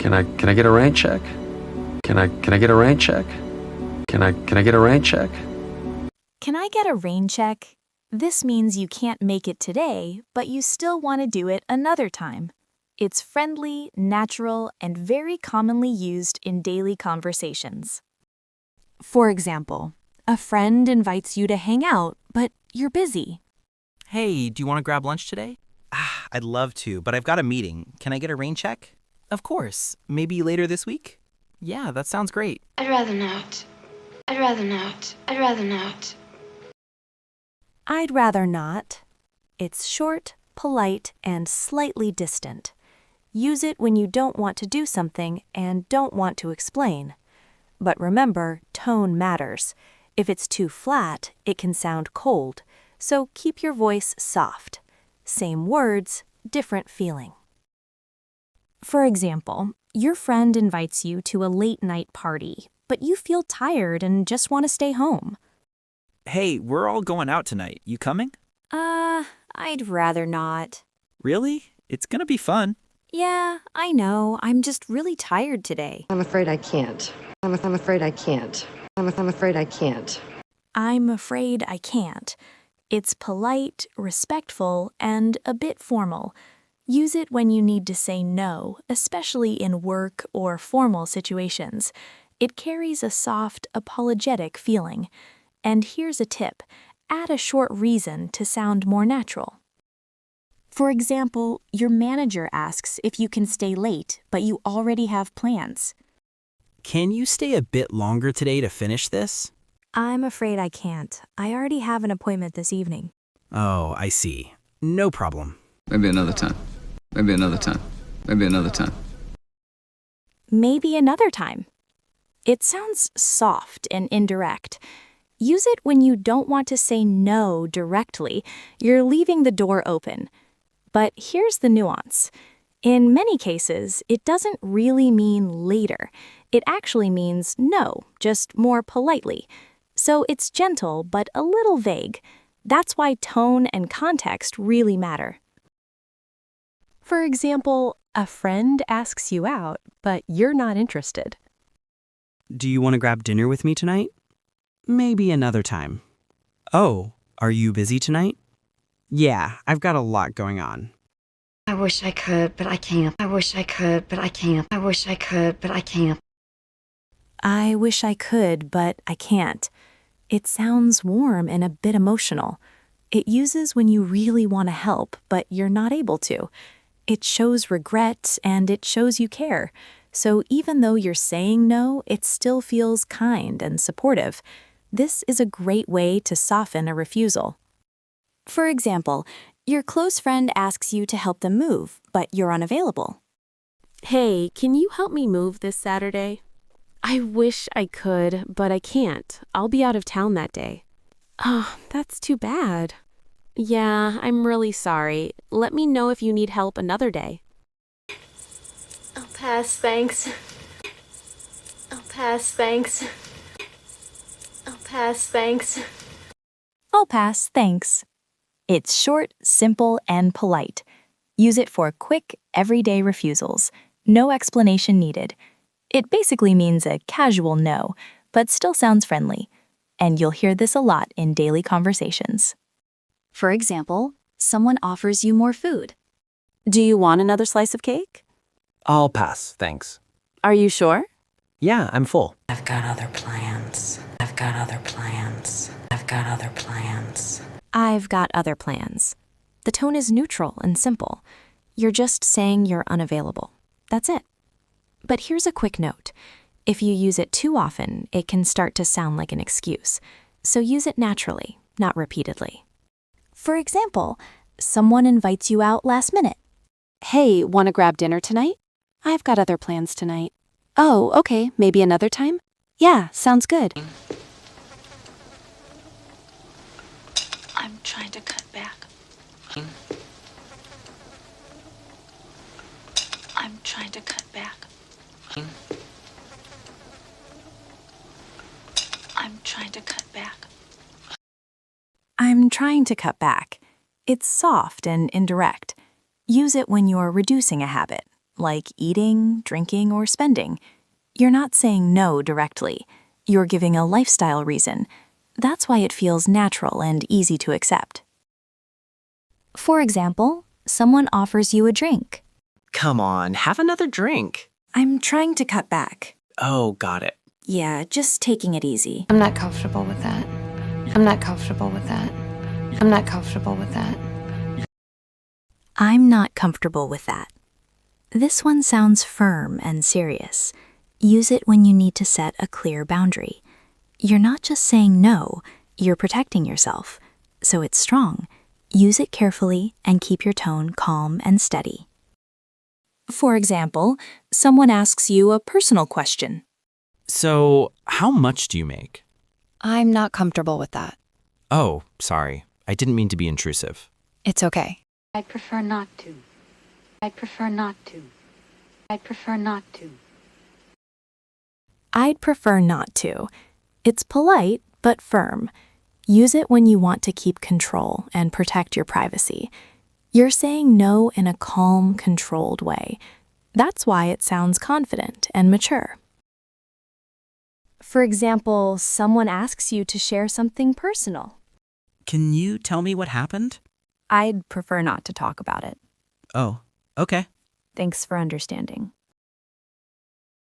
Can I get a rain check? Can I get a rain check? Can I get a rain check? Can I get a rain check? This means you can't make it today, but you still want to do it another time. It's friendly, natural, and very commonly used in daily conversations. For example, a friend invites you to hang out, but you're busy. Hey, do you want to grab lunch today? I'd love to, but I've got a meeting. Can I get a rain check? Of course. Maybe later this week? Yeah, that sounds great. I'd rather not. I'd rather not. I'd rather not. I'd rather not. It's short, polite, and slightly distant. Use it when you don't want to do something and don't want to explain. But remember, tone matters. If it's too flat, it can sound cold, so keep your voice soft. Same words, different feeling. For example, your friend invites you to a late-night party, but you feel tired and just want to stay home. Hey, we're all going out tonight. You coming? I'd rather not. Really? It's gonna be fun. Yeah, I know. I'm just really tired today. I'm afraid I can't. I'm afraid I can't. I'm afraid I can't. I'm afraid I can't. It's polite, respectful, and a bit formal. Use it when you need to say no, especially in work or formal situations. It carries a soft, apologetic feeling. And here's a tip. Add a short reason to sound more natural. For example, your manager asks if you can stay late, but you already have plans. Can you stay a bit longer today to finish this? I'm afraid I can't. I already have an appointment this evening. Oh, I see. No problem. Maybe another time. Maybe another time. Maybe another time. Maybe another time. It sounds soft and indirect. Use it when you don't want to say no directly. You're leaving the door open. But here's the nuance. In many cases, it doesn't really mean later. It actually means no, just more politely. So it's gentle but a little vague. That's why tone and context really matter. For example, a friend asks you out, but you're not interested. Do you want to grab dinner with me tonight? Maybe another time. Oh, are you busy tonight? Yeah, I've got a lot going on. I wish I could, but I can't. I wish I could, but I can't. I wish I could, but I can't. I wish I could, but I can't. It sounds warm and a bit emotional. It uses when you really want to help, but you're not able to. It shows regret and it shows you care. So even though you're saying no, it still feels kind and supportive. This is a great way to soften a refusal. For example, your close friend asks you to help them move, but you're unavailable. Hey, can you help me move this Saturday? I wish I could, but I can't. I'll be out of town that day. Oh, that's too bad. Yeah, I'm really sorry. Let me know if you need help another day. I'll pass, thanks. I'll pass, thanks. I'll pass, thanks. I'll pass, thanks. It's short, simple, and polite. Use it for quick, everyday refusals. No explanation needed. It basically means a casual no, but still sounds friendly. And you'll hear this a lot in daily conversations. For example, someone offers you more food. Do you want another slice of cake? I'll pass, thanks. Are you sure? Yeah, I'm full. I've got other plans. I've got other plans. I've got other plans. I've got other plans. The tone is neutral and simple. You're just saying you're unavailable. That's it. But here's a quick note. If you use it too often, it can start to sound like an excuse. So use it naturally, not repeatedly. For example, someone invites you out last minute. Hey, want to grab dinner tonight? I've got other plans tonight. Oh, okay, maybe another time? Yeah, sounds good. I'm trying to cut back. I'm trying to cut back. I'm trying to cut back. I'm trying to cut back. It's soft and indirect. Use it when you're reducing a habit, like eating, drinking, or spending. You're not saying no directly. You're giving a lifestyle reason. That's why it feels natural and easy to accept. For example, someone offers you a drink. Come on, have another drink. I'm trying to cut back. Oh, got it. Yeah, just taking it easy. I'm not comfortable with that. I'm not comfortable with that. I'm not comfortable with that. I'm not comfortable with that. This one sounds firm and serious. Use it when you need to set a clear boundary. You're not just saying no, you're protecting yourself. So it's strong. Use it carefully and keep your tone calm and steady. For example, someone asks you a personal question. So, how much do you make? I'm not comfortable with that. Oh, sorry. I didn't mean to be intrusive. It's okay. I'd prefer not to. I'd prefer not to. I'd prefer not to. I'd prefer not to. It's polite, but firm. Use it when you want to keep control and protect your privacy. You're saying no in a calm, controlled way. That's why it sounds confident and mature. For example, someone asks you to share something personal. Can you tell me what happened? I'd prefer not to talk about it. Oh, okay. Thanks for understanding.